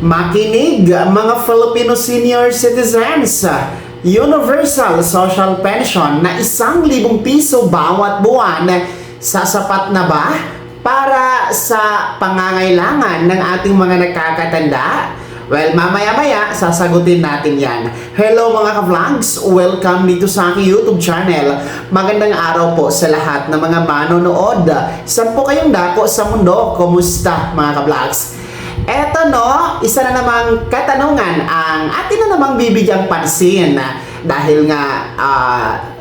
Makinig mga Filipino senior citizens. Universal Social Pension na 1,000 piso bawat buwan, sasapat na ba para sa pangangailangan ng ating mga nakakatanda? Well, mamaya-maya sasagutin natin yan. Hello mga ka-vlogs! Welcome dito sa aking YouTube channel. Magandang araw po sa lahat ng mga manonood. Saan po kayong dako sa mundo? Kumusta mga ka-vlogs? Eto no, isa na namang katanungan ang atin na namang bibigyang pansin dahil nga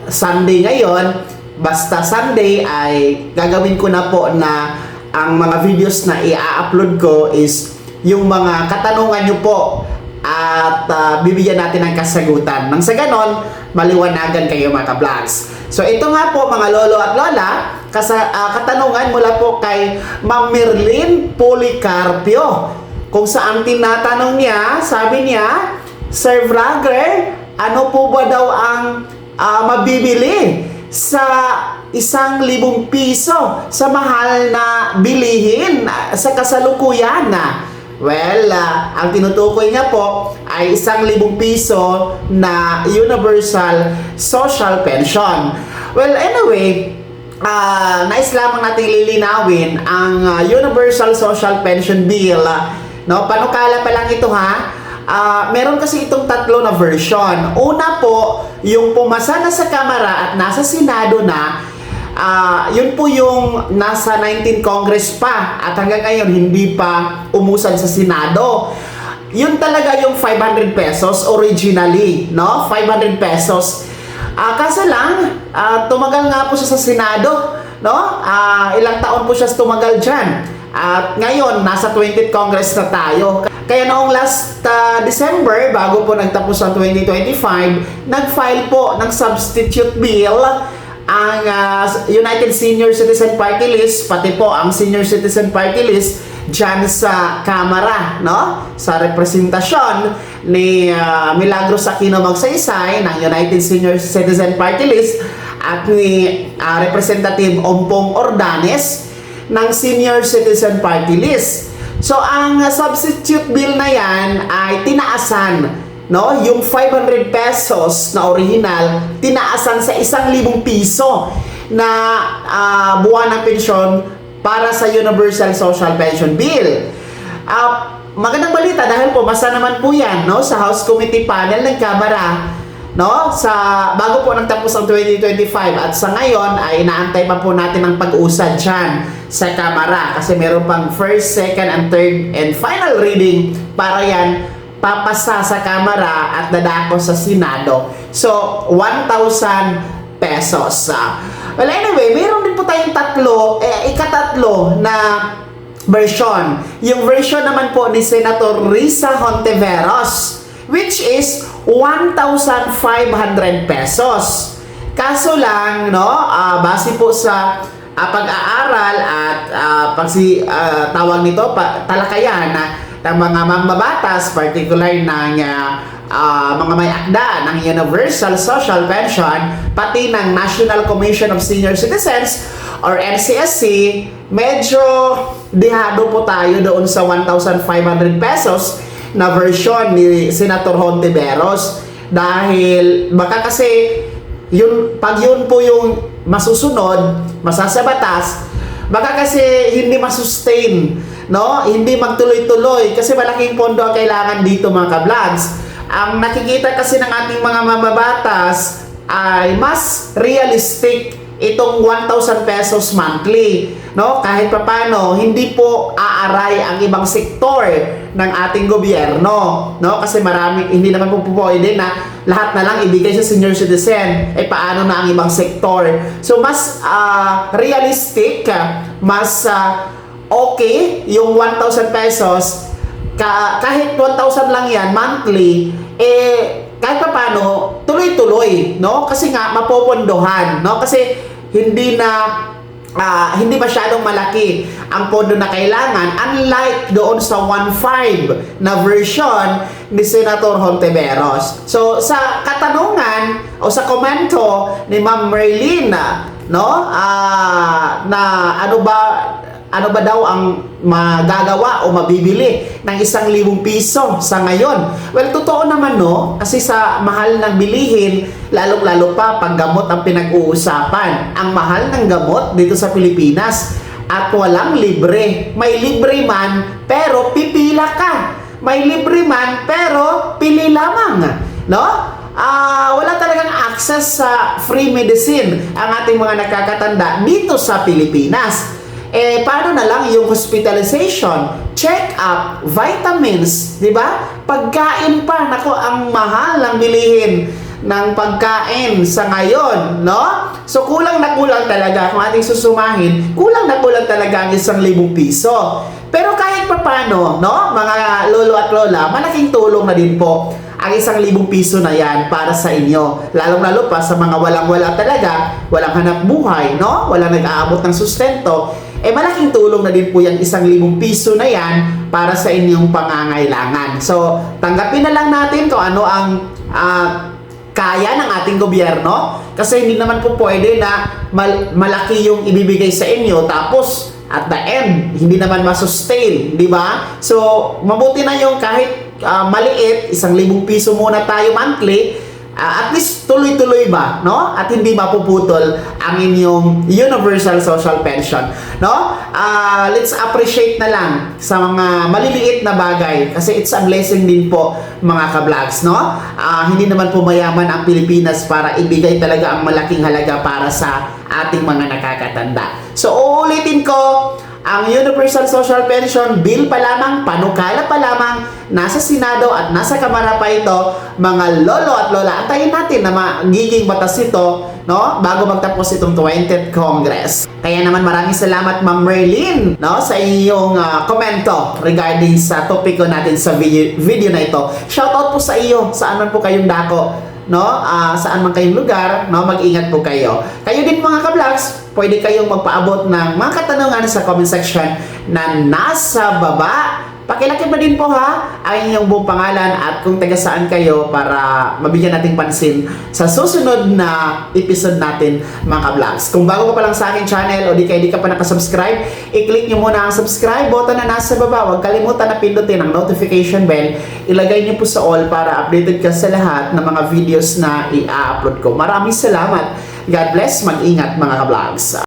Sunday ngayon, basta Sunday ay gagawin ko na po na ang mga videos na i-upload ko is yung mga katanungan nyo po at bibigyan natin ng kasagutan. Nang sa ganon, maliwanagan kayo mga ka-vlogs. So ito nga po mga lolo at lola, katanungan mula po kay Ma'am Merlin Policarpio. Kung saan tinatanong niya, sabi niya, Sir Vlogger, ano po ba daw ang mabibili sa 1,000 piso sa mahal na bilihin sa kasalukuyan? Well, ang tinutukoy niya po ay 1,000 piso na Universal Social Pension. Well, anyway, nais lamang nating lilinawin ang Universal Social Pension Bill. No, panukala pa lang ito ha. Meron kasi itong tatlo na version. Una po, yung pumasa na sa Kamara at nasa Senado na, yun po yung nasa 19th Congress pa at hanggang ngayon hindi pa umusad sa Senado. Yun talaga yung 500 pesos originally, no? 500 pesos. Kaso lang, tumagal nga po siya sa Senado, no? Ilang taon po siya tumagal dyan. At ngayon, nasa 20th Congress na tayo. Kaya noong last December, bago po nagtapos ang 2025, nag-file po ng substitute bill ang United Senior Citizen Party List, pati po ang Senior Citizen Party List dyan sa Kamara, no? Sa representasyon ni Milagros Aquino Magsaysay ng United Senior Citizen Party List at ni Representative Ompong Ordanes ng Senior Citizen Party List. So ang substitute bill na yan ay tinaasan, no? Yung 500 pesos na original, tinaasan sa 1,000 piso na buwan ng pensyon para sa Universal Social Pension Bill. Magandang balita dahil pumasa naman po yan, no? Sa House Committee Panel ng Kamara, no? Bago po nagtapos ang 2025 at sa ngayon ay inaantay pa po natin ang pag-usad dyan sa Kamara kasi meron pang first, second, and third and final reading para yan papasa sa Kamara at dadako sa Senado. So, 1,000 pesos. Well, anyway, meron din po tayong ikatatlo na version. Yung version naman po ni Senator Risa Hontiveros, which is 1,500 pesos. Kaso lang, no, base po sa pag-aaral at tawag nito, talakayan ng mga mambabatas, particular ng mga may akda ng Universal Social Pension, pati ng National Commission of Senior Citizens or NCSC, medyo dehado po tayo doon sa 1,500 pesos na version ni Senator Hontiveros dahil baka kasi pag yun po yung masusunod, masasabatas, baka kasi hindi masustain, no? Hindi magtuloy-tuloy kasi malaking pondo ang kailangan dito mga ka-vlogs. Ang nakikita kasi ng ating mga mamabatas ay mas realistic itong 1,000 pesos monthly, no? Kahit papano hindi po aaray ang ibang sektor ng ating gobyerno, no? Kasi hindi naman po pwede na lahat na lang ibigay sa senior citizen. Paano na ang ibang sektor? So mas realistic, mas okay yung 1,000 pesos. Kahit 1,000 lang yan monthly, kahit papano tuloy-tuloy, no? Kasi nga mapopondohan, no? Kasi hindi masyadong malaki ang pondo na kailangan, unlike doon sa 1.5 na version ni Senator Hontiveros. So sa katanungan o sa komento ni Ma'am Merlin, no, na ano ba ano ba daw ang magagawa o mabibili ng 1,000 piso sa ngayon? Well, totoo naman no, kasi sa mahal ng bilihin, lalong-lalo pa pag gamot ang pinag-uusapan. Ang mahal ng gamot dito sa Pilipinas at walang libre. May libre man, pero pipila ka. May libre man, pero pili lamang. No? Wala talagang access sa free medicine ang ating mga nakakatanda dito sa Pilipinas. Paano na lang yung hospitalization, check-up, vitamins, di ba? Pagkain pa, nako, ang mahal ng bilihin ng pagkain sa ngayon, no? So, kulang na kulang talaga, kung ating susumahin, kulang na kulang talaga ang 1,000 piso. Pero kahit pa paano, no, mga lolo at lola, malaking tulong na din po ang 1,000 piso na yan para sa inyo. Lalong-lalo pa sa mga walang-wala talaga, walang hanap buhay, no? Walang nag-aabot ng sustento. Malaking tulong na din po yung 1,000 piso na yan para sa inyong pangangailangan. So, tanggapin na lang natin kung ano ang kaya ng ating gobyerno. Kasi hindi naman po pwede na malaki yung ibibigay sa inyo tapos at the end, hindi naman masustain, di ba? So, mabuti na yung kahit maliit, 1,000 piso muna tayo monthly, at least tuloy-tuloy ba, no? At hindi mapuputol ang inyong universal social pension, no? Let's appreciate na lang sa mga maliliit na bagay kasi it's a blessing din po, mga ka-vlogs, no? Hindi naman po mayaman ang Pilipinas para ibigay talaga ang malaking halaga para sa ating mga nakakatanda. So, uulitin ko, ang Universal Social Pension Bill pa lamang, panukala pa lamang, nasa Senado at nasa Kamara pa ito, mga lolo at lola. Antayin natin na magiging batas ito, no, bago magtapos itong 20th Congress. Kaya naman maraming salamat, Ma'am Merlin, no, sa iyong komento regarding sa topiko natin sa video na ito. Shoutout po sa iyo, saan man po kayong dako, no, saan man kayong lugar, no, mag-ingat po kayo. Kayo din mga ka-vlogs, pwede kayong magpaabot ng mga katanungan sa comment section na nasa baba. Pakilaki pa din po ha ang inyong buong pangalan at kung taga saan kayo para mabigyan nating pansin sa susunod na episode natin, mga ka-vlogs. Kung bago ka pa lang sa aking channel o di ka pa nakasubscribe, i-click nyo muna ang subscribe button na nasa baba. Huwag kalimutan na pindutin ang notification bell. Ilagay nyo po sa all para updated ka sa lahat ng mga videos na i-upload ko. Maraming salamat. God bless. Mag-ingat, mga ka-vlogs.